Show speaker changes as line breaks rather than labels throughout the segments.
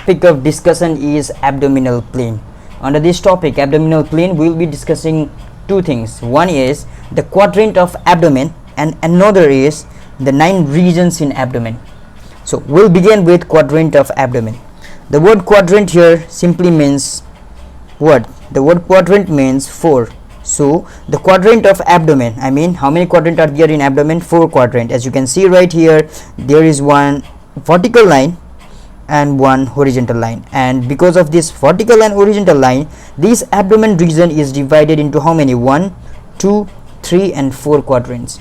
topic of discussion is abdominal plane. Under this topic, abdominal plane, we will be discussing two things. One is the quadrant of abdomen and another is the 9 regions in abdomen. So we'll begin with quadrant of abdomen. The word quadrant here simply means what? The word quadrant means 4. So the quadrant of abdomen, I mean how many quadrant are there in abdomen? 4 quadrant. As you can see right here, there is one vertical line and one horizontal line, and because of this vertical and horizontal line, this abdomen region is divided into how many? 1, 2, 3 and 4 quadrants.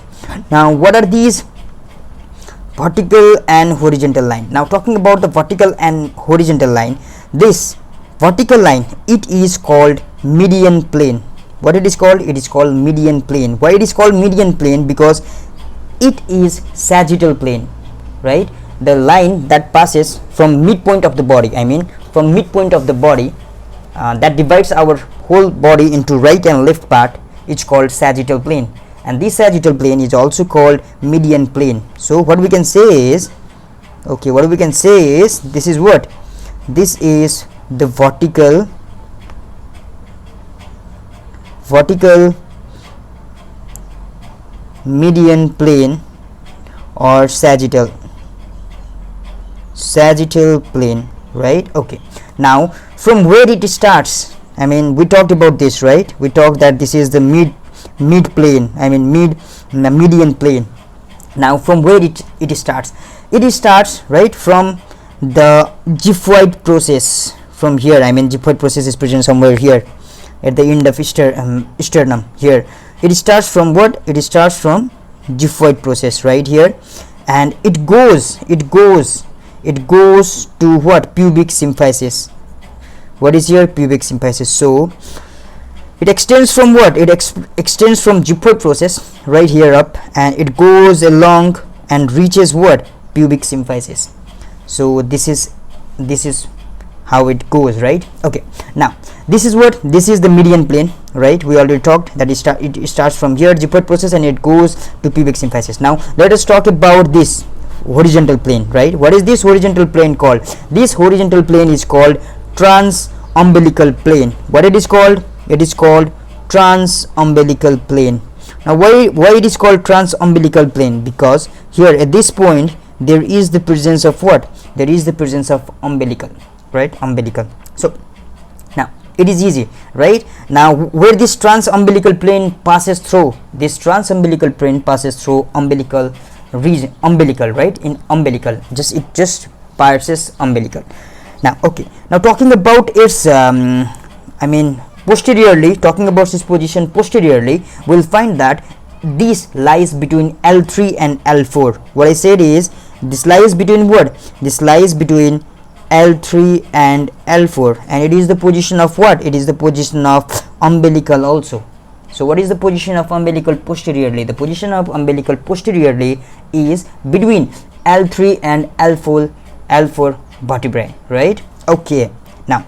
Now what are these vertical and horizontal line? Now talking about the vertical and horizontal line, this vertical line, it is called median plane. What it is called? It is called median plane. Why it is called median plane? Because it is sagittal plane, right? The line that passes from midpoint of the body, I mean from midpoint of the body, that divides our whole body into right and left part, it's called sagittal plane, and this sagittal plane is also called median plane. So what we can say is, okay, what we can say is, this is what? This is the vertical median plane or sagittal plane, right? Okay, now from where it starts, I mean we talked about this, right? We talked that this is the mid plane, I mean median plane. Now from where it starts? It starts right from the xiphoid process. From here, I mean xiphoid process is present somewhere here at the end of sternum here. It starts from what? It starts from xiphoid process right here, and it goes to what? Pubic symphysis. What is here? Pubic symphysis. So it extends from what? It extends from xiphoid process right here up, and it goes along and reaches what? Pubic symphysis. So this is how it goes, right? Okay, now this is what? This is the median plane, right? We already talked that it starts from here, xiphoid process, and it goes to pubic symphysis. Now let us talk about this horizontal plane, right? What is this horizontal plane called? This horizontal plane is called transumbilical plane. What it is called? It is called transumbilical plane. Now why it is called transumbilical plane? Because here at this point there is the presence of what? There is the presence of umbilical, right? Umbilical. So now it is easy, right? Now where this transumbilical plane passes through, this transumbilical plane passes through umbilical region, umbilical, right? In umbilical, it just passes umbilical. Now okay, now talking about its I mean posteriorly, talking about this position posteriorly, we'll find that this lies between L3 and L4. What I said is, this lies between what? This lies between L3 and L4, and it is the position of what? It is the position of umbilical also. So what is the position of umbilical posteriorly? The position of umbilical posteriorly is between L3 and L4 vertebrae, right? Okay, now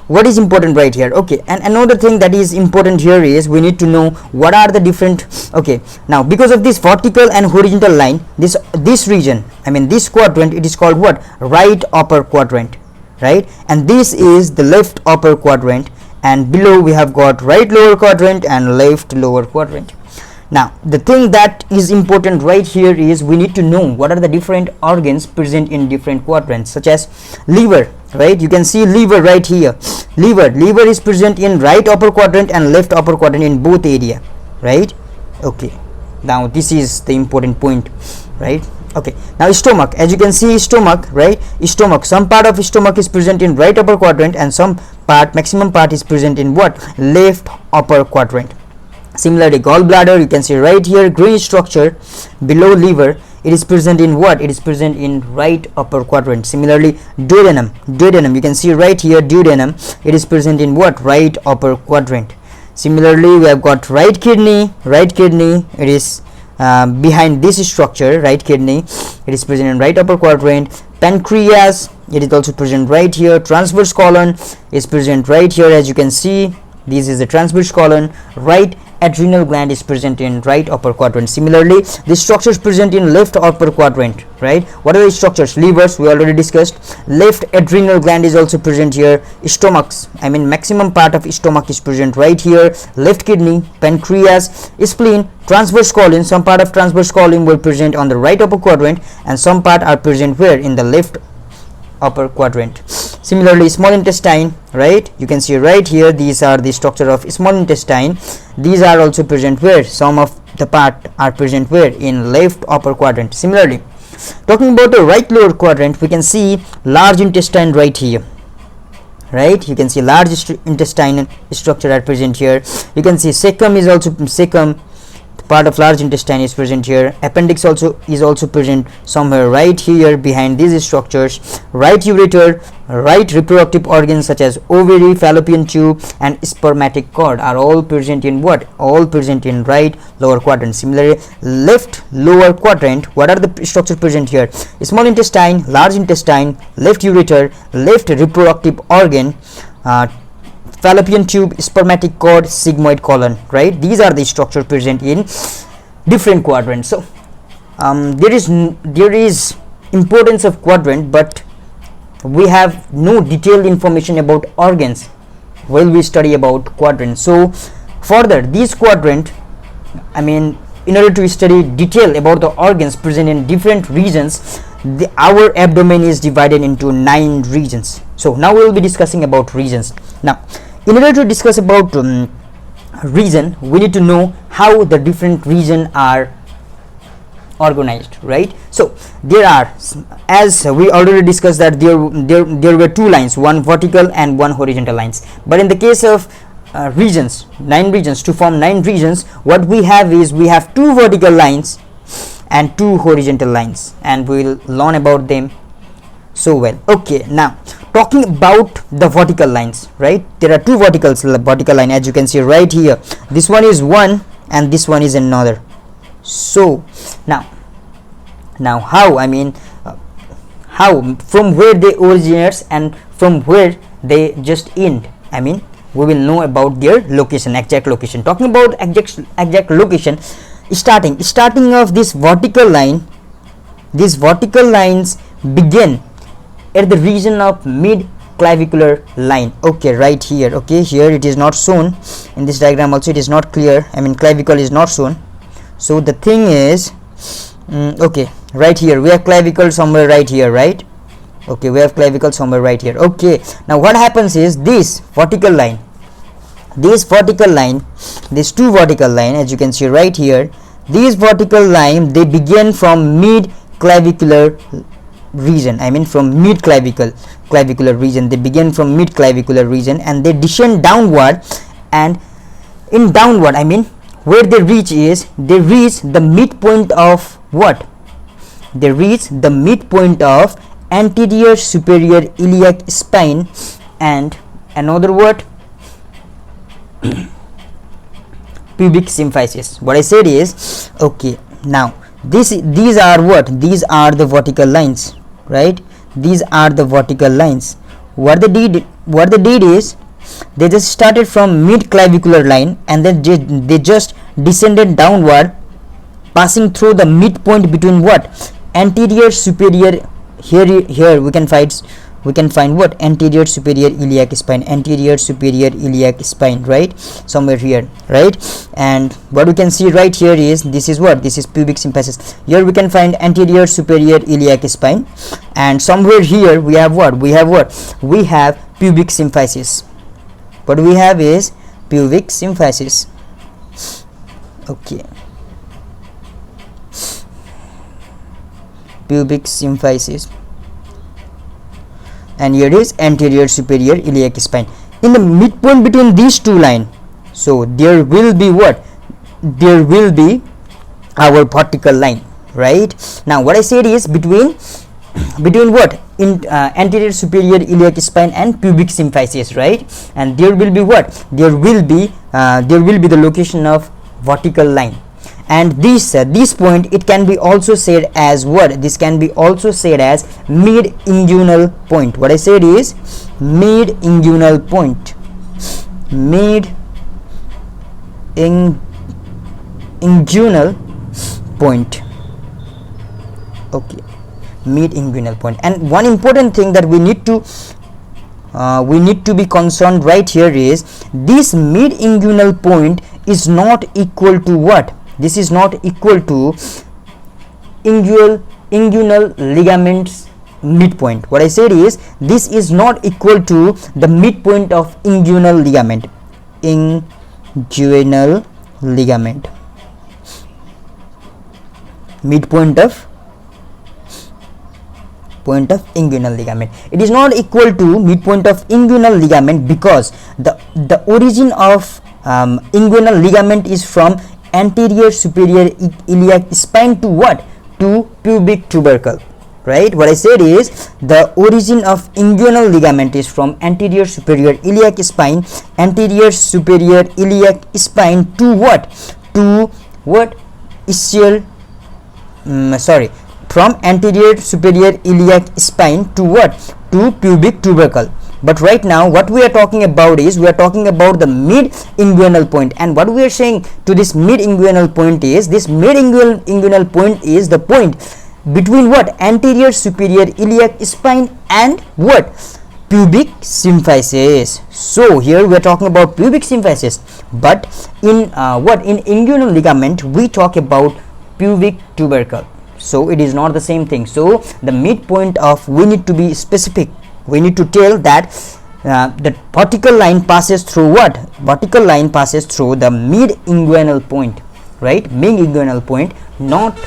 what is important right here? Okay, and another thing that is important here is we need to know what are the different, okay, now because of this vertical and horizontal line, this region, I mean this quadrant, it is called what? Right upper quadrant, right? And this is the left upper quadrant, and below we have got right lower quadrant and left lower quadrant. Now the thing that is important right here is we need to know what are the different organs present in different quadrants, such as liver, right? You can see liver right here. Liver is present in right upper quadrant and left upper quadrant in both area, right? Okay, now this is the important point, right? Okay, now stomach, as you can see, stomach, right? Stomach, some part of stomach is present in right upper quadrant and some part, maximum part, is present in what? Left upper quadrant. Similarly, gallbladder, you can see right here, green structure below liver, it is present in what? It is present in right upper quadrant. Similarly, duodenum, you can see right here, duodenum, it is present in what? Right upper quadrant. Similarly, we have got right kidney, it is behind this structure, right kidney, it is present in right upper quadrant. Pancreas, it is also present right here. Transverse colon is present right here, as you can see, This is the transverse colon. Right adrenal gland is present in right upper quadrant. Similarly, the structures present in left upper quadrant, right? What are the structures? Livers, we already discussed. Left adrenal gland is also present here. Stomachs, I mean maximum part of stomach is present right here. Left kidney, pancreas, spleen, transverse colon. Some part of transverse colon will present on the right upper quadrant, and some part are present where? In the left upper quadrant. Similarly, small intestine, right? You can see right here, these are the structure of small intestine. These are also present where? Some of the part are present where? In left upper quadrant. Similarly, talking about the right lower quadrant, we can see large intestine right here, right? You can see large intestine structure are present here. You can see cecum is also part of large intestine is present here. Appendix is also present somewhere right here behind these structures. Right ureter, right reproductive organs such as ovary, fallopian tube, and spermatic cord are all present in what? All present in right lower quadrant. Similarly, left lower quadrant, what are the structures present here? Small intestine, large intestine, left ureter, left reproductive organ, fallopian tube, spermatic cord, sigmoid colon, right? These are the structures present in different quadrants. So there is importance of quadrant, but we have no detailed information about organs while we study about quadrant. So further, this quadrant, I mean, in order to study detail about the organs present in different regions, our abdomen is divided into 9 regions. So now we will be discussing about regions. Now, in order to discuss about region, we need to know how the different regions are organized, right? So there are, as we already discussed, that there were 2 lines, one vertical and one horizontal lines. But in the case of regions, 9 regions, to form 9 regions, what we have is we have 2 vertical lines and 2 horizontal lines, and we will learn about them so well. Okay, now talking about the vertical lines, right? There are 2 vertical line, as you can see right here. This one is one and this one is another. So now how, I mean how, from where they originate and from where they just end, I mean we will know about their location, exact location. Talking about exact location, starting of this vertical line, these vertical lines begin at the region of mid clavicular line. Okay, right here. Okay, here it is not shown in this diagram, also it is not clear, I mean clavicle is not shown. So the thing is, okay, right here we have clavicle somewhere right here, right? Okay, we have clavicle somewhere right here. Okay, now what happens is this vertical line, these 2 vertical line, as you can see right here, these vertical line, they begin from mid clavicular region, I mean from mid clavicular region, they begin from mid clavicular region and they descend downward, and in downward, I mean where they reach is, they reach the midpoint of what? They reach the midpoint of anterior superior iliac spine and another word pubic symphysis. What I said is, okay, now these are what? These are the vertical lines, right? These are the vertical lines. What they did is they just started from mid clavicular line and then they just descended downward, passing through the midpoint between what? Anterior superior, here we can find what? Anterior superior iliac spine, anterior superior iliac spine, right? Somewhere here, right? And what we can see right here is, this is what? This is pubic symphysis. Here we can find anterior superior iliac spine, and somewhere here we have what? We have pubic symphysis. What we have is pubic symphysis. Okay, pubic symphysis, and here is anterior superior iliac spine. In the midpoint between these 2 lines, so there will be what? There will be our vertical line, right? Now what I said is between what? In anterior superior iliac spine and pubic symphysis, right? And there will be what? There will be the location of vertical line, and this point, it can be also said as what? This can be also said as mid inguinal point. What I said is mid inguinal point. mid inguinal point. Okay, mid inguinal point. And one important thing that we need to be concerned right here is this mid inguinal point is not equal to what? This is not equal to inguinal ligaments midpoint. What I said is this is not equal to the midpoint of inguinal ligament. Inguinal ligament, midpoint of inguinal ligament. It is not equal to midpoint of inguinal ligament because the origin of inguinal ligament is from anterior superior iliac spine to what? To pubic tubercle. Right, what I said is the origin of inguinal ligament is from anterior superior iliac spine to what? To what? Ischial from anterior superior iliac spine to what? To pubic tubercle. But right now what we are talking about is we are talking about the mid inguinal point, and what we are saying to this mid inguinal point is this mid inguinal point is the point between what? Anterior superior iliac spine and what? Pubic symphysis. So here we are talking about pubic symphysis, but in in inguinal ligament we talk about pubic tubercle. So it is not the same thing. So the midpoint of, we need to be specific. We need to tell that the vertical line passes through what? Vertical line passes through the mid inguinal point, right? Mid inguinal point, not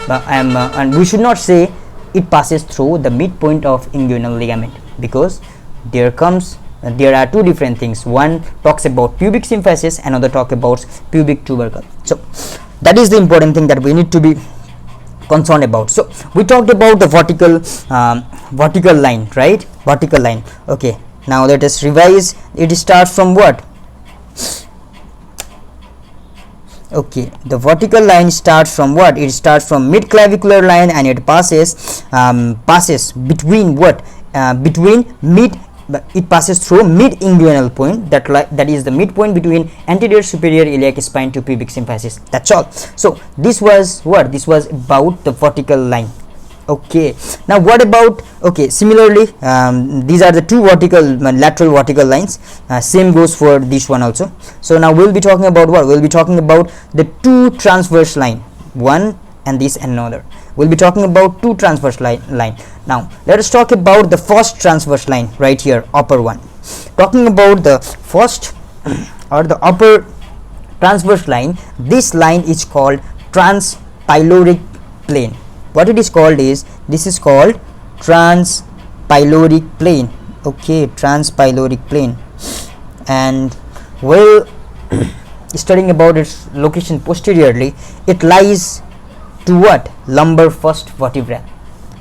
and we should not say it passes through the midpoint of inguinal ligament, because there are two different things. One talks about pubic symphysis, another talk about pubic tubercle. So that is the important thing that we need to be concerned about. So we talked about the vertical line, right? Vertical line. Okay, now let us revise. It starts from what? Okay, the vertical line starts from what? It starts from mid clavicular line and it passes between what? It passes through mid inguinal point, that is the midpoint between anterior superior iliac spine to pubic symphysis. That's all. So this was what? This was about the vertical line. Okay, now what about, okay, similarly these are the two lateral vertical lines. Same goes for this one also. So now we'll be talking about what? We'll be talking about the two transverse line, one and this and another. We'll be talking about two transverse line. Now let us talk about the first transverse line right here, upper one. Talking about the first or the upper transverse line, this line is called transpyloric plane. What it is called is, this is called transpyloric plane. Okay, transpyloric plane. And while studying about its location posteriorly, it lies to what? Lumbar first vertebra.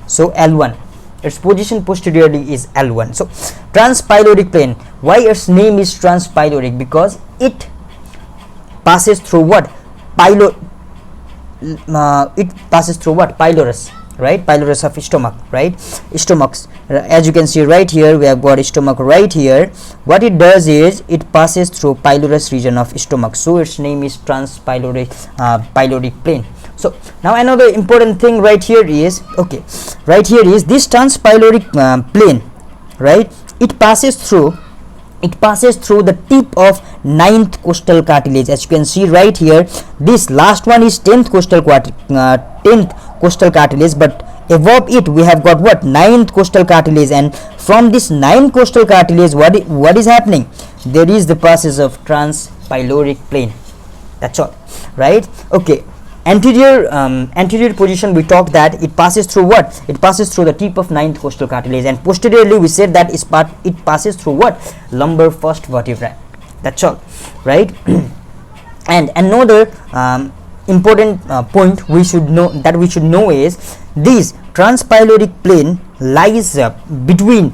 So L1, its position posteriorly is L1. So transpyloric plane, why its name is transpyloric? Because it passes through what? It passes through what? Pylorus, right? Pylorus of stomach, right? Stomachs, as you can see right here, we have got stomach right here. What it does is it passes through pylorus region of stomach, so its name is transpyloric plane. So now another important thing right here is, okay, right here is this transpyloric plane, right? It passes through the tip of 9th costal cartilage. As you can see right here, this last one is 10th costal cartilage, but above it we have got what? 9th costal cartilage, and from this 9th costal cartilage, what is happening? There is the passage of transpyloric plane. That's all, right? Okay, anterior position, we talked that it passes through what? It passes through the tip of 9th costal cartilage, and posteriorly we said that it passes through what? Lumbar first vertebra. That's all, right? And another important point we should know is this transpyloric plane lies between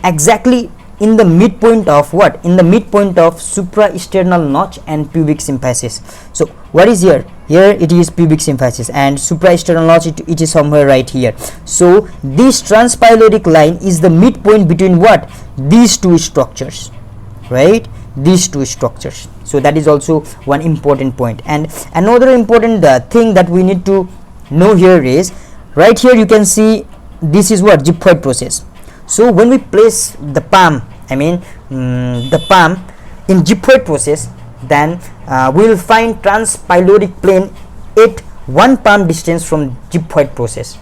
exactly in the midpoint of what? In the midpoint of suprasternal notch and pubic symphysis. So what is here? Here it is pubic symphysis, and suprasternal notch it is somewhere right here. So this transpyloric line is the midpoint between what? These two structures, right? these two structures. So that is also one important point. And another important thing that we need to know here is, right here you can see this is what gyphoid process. So when we place the palm, the palm in gyphoid process, then we will find transpyloric plane at one palm distance from gyphoid process.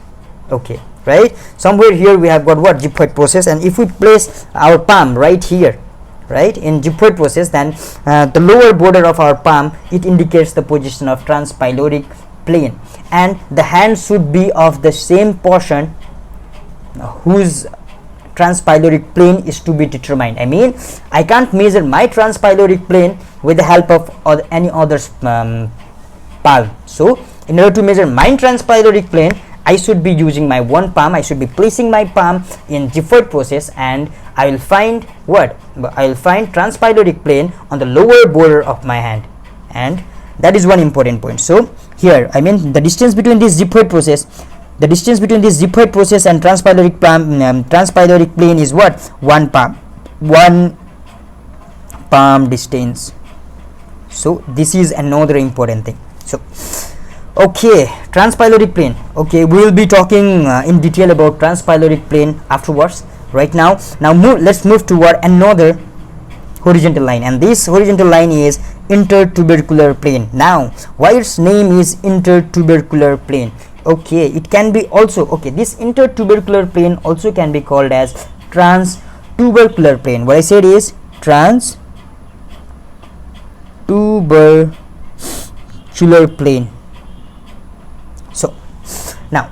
Okay, right, somewhere here we have got what gyphoid process, and if we place our palm right here, right, in gyphoid process, then the lower border of our palm, it indicates the position of transpyloric plane, and the hand should be of the same portion whose transpyloric plane is to be determined. I can't measure my transpyloric plane with the help of any other's palm. So in order to measure my transpyloric plane, I should be using my one palm. I should be placing my palm in gyphoid process, and I will find what? I will find transpyloric plane on the lower border of my hand, and that is one important point. So here, the distance between this gyphoid process, and transpyloric plane is what? One palm distance. So this is another important thing. So okay, transpyloric plane. Okay, we will be talking in detail about transpyloric plane afterwards. Right now let's move toward another horizontal line, and this horizontal line is intertubercular plane. Now why its name is intertubercular plane? Okay, it can be also, this intertubercular plane also can be called as transtubercular plane. What I said is transtubercular plane. So now,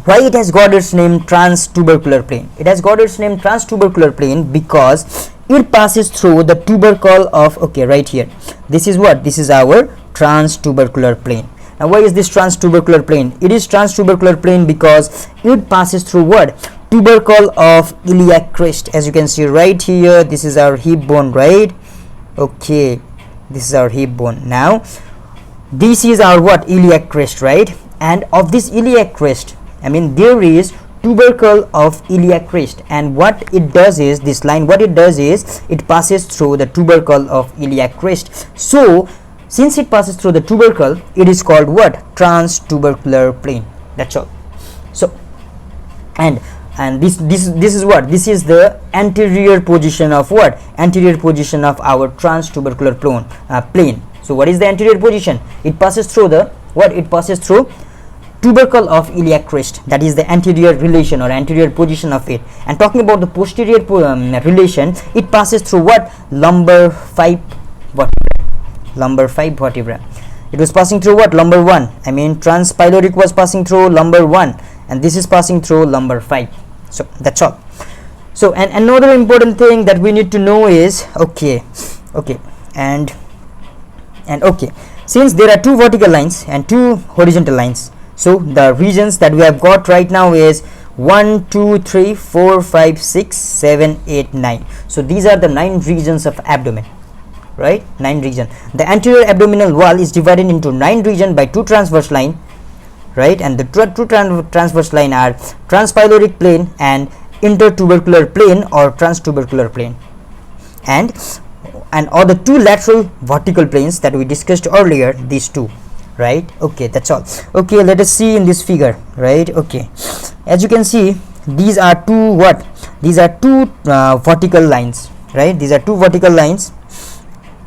why it has got its name transtubercular plane? It has got its name transtubercular plane because it passes through the tubercle of, right here, this is what? This is our transtubercular plane. Now why is this transtubercular plane? It is transtubercular plane because it passes through what? Tubercle of iliac crest. As you can see right here, this is our hip bone, right? Okay, this is our hip bone. Now this is our what? Iliac crest, right? And of this iliac crest, there is tubercle of iliac crest, and what it does is, this line, what it does is, it passes through the tubercle of iliac crest. So since it passes through the tubercle, it is called what? Transtubercular plane. That's all. So and this is what? This is the anterior position of what? Anterior position of our transtubercular plane. So what is the anterior position? It passes through the what? It passes through tubercle of iliac crest. That is the anterior relation or anterior position of it. And talking about the posterior relation, it passes through what? Lumbar 5 vertebra. It was passing through what? Lumbar 1. Transpyloric was passing through lumbar 1, and this is passing through lumbar 5. So that's all. So and another important thing that we need to know is, since there are two vertical lines and two horizontal lines, so the regions that we have got right now is 1 2 3 4 5 6 7 8 9. So these are the 9 regions of abdomen, right? 9 region. The anterior abdominal wall is divided into 9 region by 2 transverse line, right? And the two transverse line are transpyloric plane and intertubercular plane or transtubercular plane, and all the 2 lateral vertical planes that we discussed earlier, these 2, right? Okay, that's all. Okay, let us see in this figure, right? Okay, as you can see, these are two vertical lines, right? These are 2 vertical lines.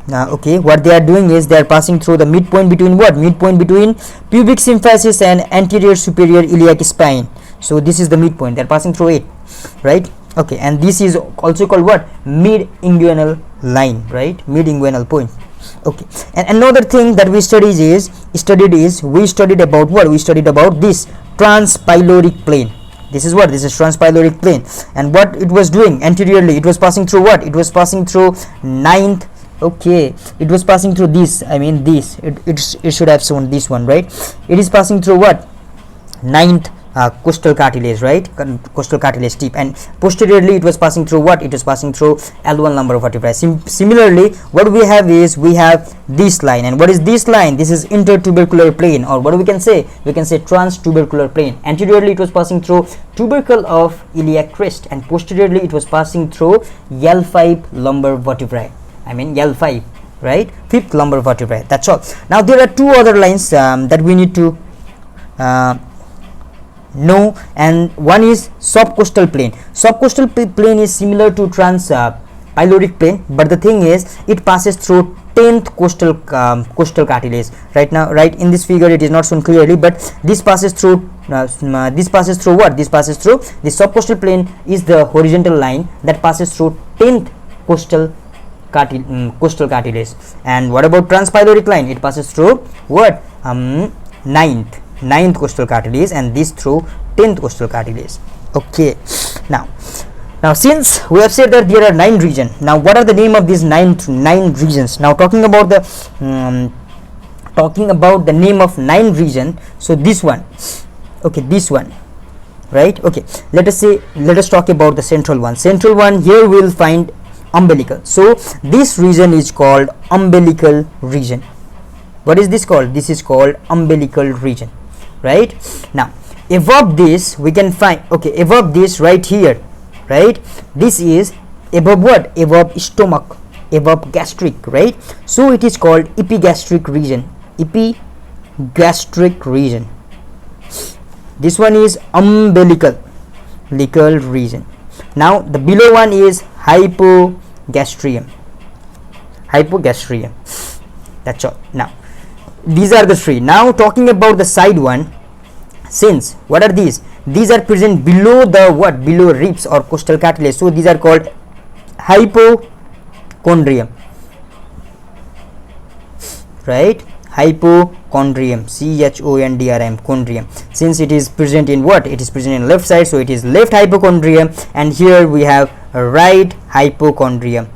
Now what they are doing is, they are passing through the midpoint between what? Midpoint between pubic symphysis and anterior superior iliac spine. So this is the midpoint, they are passing through it, right? Okay, and this is also called what? Mid-inguinal line, right? Mid-inguinal point. Okay, and another thing that we studied is we studied about what? We studied about this transpyloric plane. This is what? This is transpyloric plane, and what it was doing anteriorly, it was passing through what? It was passing through 9th. Okay, it was passing through this, it should have shown this one, right? It is passing through what? 9th costal cartilage, right? Costal cartilage tip, and posteriorly it was passing through what? It was passing through L1 lumbar vertebrae. Similarly, what we have is, we have this line, and what is this line? This is intertubercular plane, or what we can say? We can say transtubercular plane. Anteriorly it was passing through tubercle of iliac crest, and posteriorly it was passing through L5 lumbar vertebrae. I mean L5, right? Fifth lumbar vertebrae. That's all. Now there are two other lines that we need to know, and one is subcostal plane. Subcostal plane is similar to pyloric plane, but the thing is it passes through 10th costal cartilage. Right in this figure it is not shown clearly, but this passes through what? This passes through the subcostal plane is the horizontal line that passes through 10th costal cartilage. And what about transpyloric line? It passes through what? 9th costal cartilage, and this through 10th costal cartilage. Okay, now since we have said that there are 9 regions, now what are the name of these nine regions? Now talking about the name of 9 region, so this one, okay, this one, right? Okay, let us talk about the central one. Here we will find umbilical. So this region is called umbilical region. What is this called? This is called umbilical region, right? Now above this we can find, okay, above this right here, right, this is above what? Above stomach, above gastric, right? So it is called epigastric region. This one is umbilical region. Now the below one is hypogastrium. That's all. Now these are the three. Now talking about the side one, since what are these? These are present below the what? Below ribs or costal cartilage. So these are called hypochondrium, right? Hypochondrium, chondrium, chondrium. Since it is present in what? It is present in left side, so it is left hypochondrium. And here we have a right hypochondrium.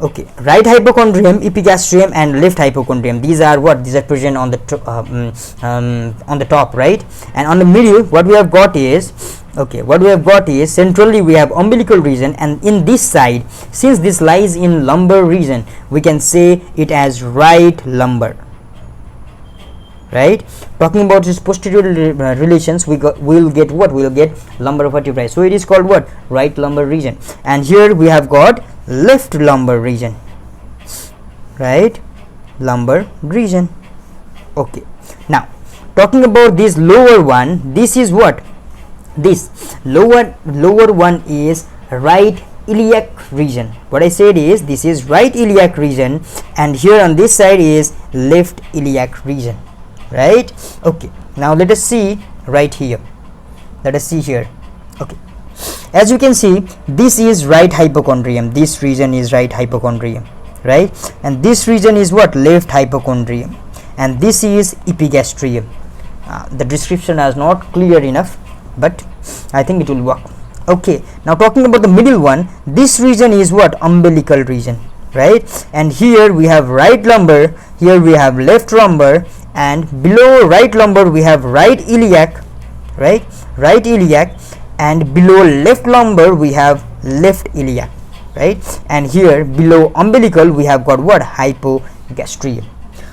Okay, right hypochondrium, epigastrium, and left hypochondrium. These are what? These are present on the top, right? And on the middle, what we have got is, okay, centrally we have umbilical region, and in this side, since this lies in lumbar region, we can say it as right lumbar, right? Talking about its posterior relations, we will get what? We will get lumbar vertebrae. So it is called what? Right lumbar region. And here we have got left lumbar region, right? Lumbar region. Okay, now talking about this lower one, this is what? This lower one is right iliac region. What I said is this is right iliac region, and here on this side is left iliac region, right? Okay, now let us see right here. Okay, as you can see, this is right hypochondrium. This region is right hypochondrium, right? And this region is what? Left hypochondrium. And this is epigastrium. The description is not clear enough, but I think it will work. Okay, now talking about the middle one, this region is what? Umbilical region, right? And here we have right lumbar, here we have left lumbar, and below right lumbar we have right iliac, right? Right iliac, and below left lumbar we have left iliac, right? And here below umbilical we have got what? Hypogastrium.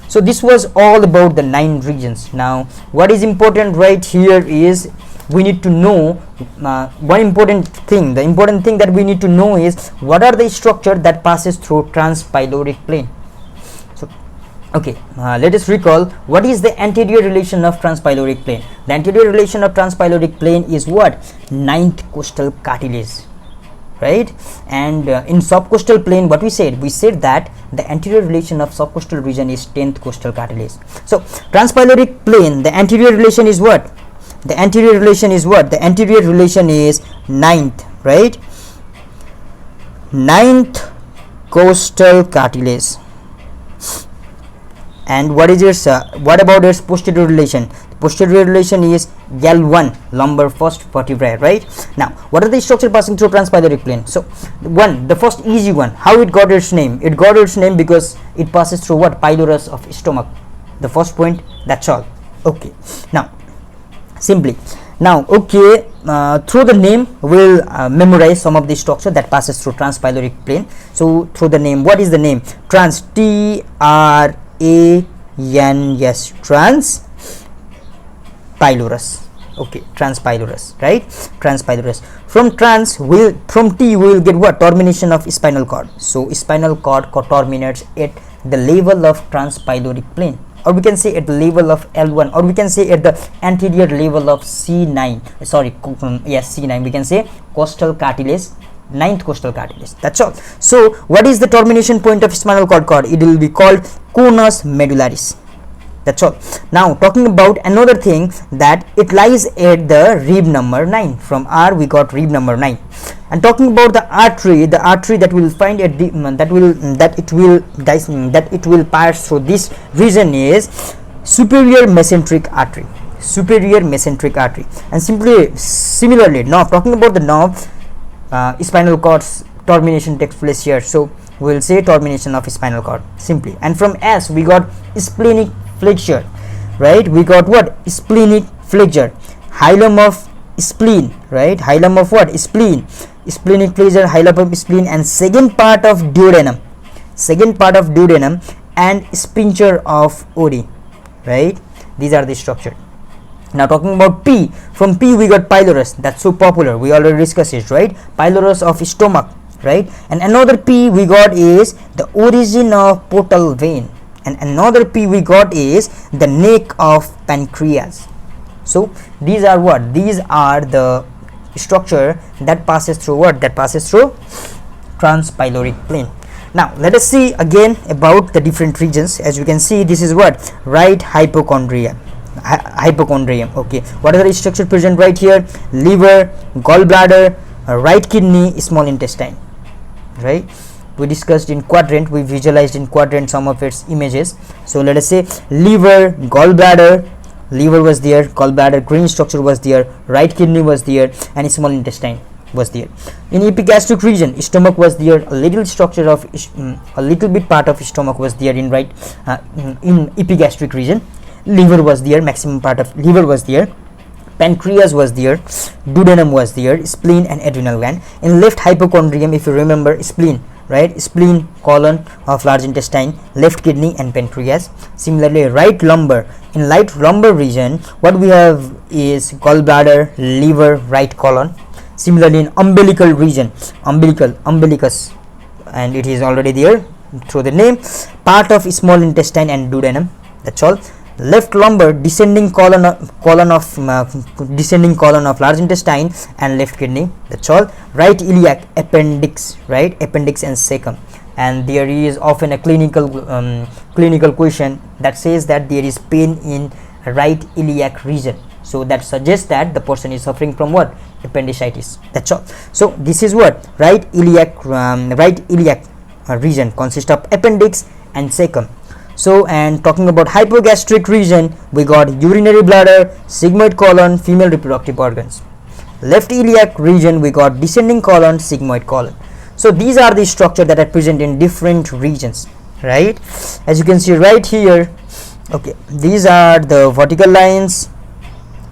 So this was all about the 9 regions. Now what is important right here is we need to know one important thing. The important thing that we need to know is what are the structure that passes through transpyloric plane. So okay, let us recall what is the anterior relation of transpyloric plane. The anterior relation of transpyloric plane is what? 9th costal cartilage, right? And in subcostal plane, what we said that the anterior relation of subcostal region is 10th costal cartilage. So transpyloric plane, the anterior relation is what? The anterior relation is what? The anterior relation is 9th, right? 9th costal cartilage. And what is its what about its posterior relation? The posterior relation is L1, lumbar first vertebrae, right? Now what are the structure passing through transpyloric plane? So the first easy one, how it got its name? It got its name because it passes through what? Pylorus of stomach. The first point, that's all. Okay, now simply okay, through the name we'll memorize some of the structure that passes through transpyloric plane. So through the name, what is the name? Trans, T-R-A-N-S, trans pylorus. Okay, transpylorus, right? Transpylorus. From T we will get what? Termination of spinal cord. So spinal cord terminates at the level of transpyloric plane, or we can say at the level of L1, or we can say at the anterior level of C9. Sorry, yes, C9. We can say costal cartilage, 9th costal cartilage. That's all. So what is the termination point of spinal cord? It will be called conus medullaris. That's all. Now talking about another thing, that it lies at the rib number 9. From R we got rib number 9. And talking about the artery that we will find at the that it will pass through this region is superior mesenteric artery. Superior mesenteric artery. And similarly, now talking about the nerve, spinal cord's termination takes place here. So we will say termination of spinal cord simply. And from S we got splenic flexure, right? We got what? Splenic flexure, hilum of spleen, right? Hilum of what? Spleen, splenic flexure, hilum of spleen, and second part of duodenum, and sphincter of Oddi, right? These are the structure. Now talking about P, from P we got pylorus. That's so popular, we already discussed it, right? Pylorus of stomach, right? And another P we got is the origin of portal vein, and another P we got is the neck of pancreas. So these are what? These are the structure that passes through what? That passes through transpyloric plane. Now let us see again about the different regions. As you can see, this is what? Right hypochondria. Hypochondrium. Okay, what are the structure present right here? Liver, gallbladder, right kidney, small intestine, right? We discussed in quadrant, we visualized in quadrant some of its images. So let us say liver, gallbladder, liver was there, gallbladder green structure was there, right kidney was there, and small intestine was there. In epigastric region, stomach was there, a little structure of a little bit part of stomach was there in right in epigastric region. Liver was there, maximum part of liver was there, pancreas was there, duodenum was there, spleen and adrenal gland. In left hypochondrium, if you remember, spleen, right? Spleen, colon of large intestine, left kidney and pancreas. Similarly, right lumbar, in right lumbar region, what we have is gallbladder, liver, right colon. Similarly, in umbilical region, umbilicus, and it is already there through the name, part of small intestine and duodenum. That's all. Left lumbar, descending colon of large intestine and left kidney. That's all. Right iliac, appendix, right? Appendix and cecum. And there is often a clinical question that says that there is pain in right iliac region. So that suggests that the person is suffering from what? Appendicitis. That's all. So this is what? Right iliac region consists of appendix and cecum. So, and talking about hypogastric region, we got urinary bladder, sigmoid colon, female reproductive organs. Left iliac region, we got descending colon, sigmoid colon. So these are the structure that are present in different regions, right? As you can see right here, okay, these are the vertical lines.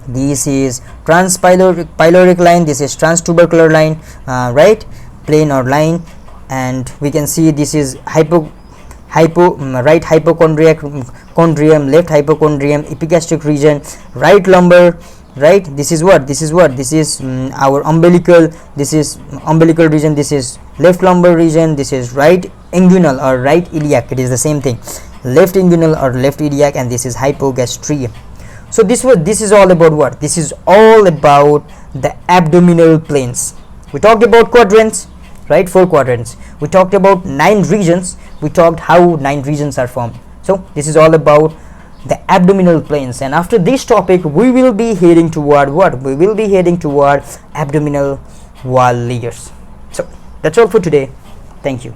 This is transpyloric line, this is transtubercular line, right, plane or line, and we can see this is right hypochondrium, left hypochondrium, epigastric region, right lumbar, right? This is what? This is our umbilical. This is umbilical region. This is left lumbar region. This is right inguinal or right iliac. It is the same thing. Left inguinal or left iliac, and this is hypogastrium. So this is all about what? This is all about the abdominal planes. We talked about quadrants, right? 4 quadrants. We talked about 9 regions. We talked how 9 regions are formed. So this is all about the abdominal planes, and after this topic we will be heading toward what? We will be heading toward abdominal wall layers. So that's all for today. Thank you.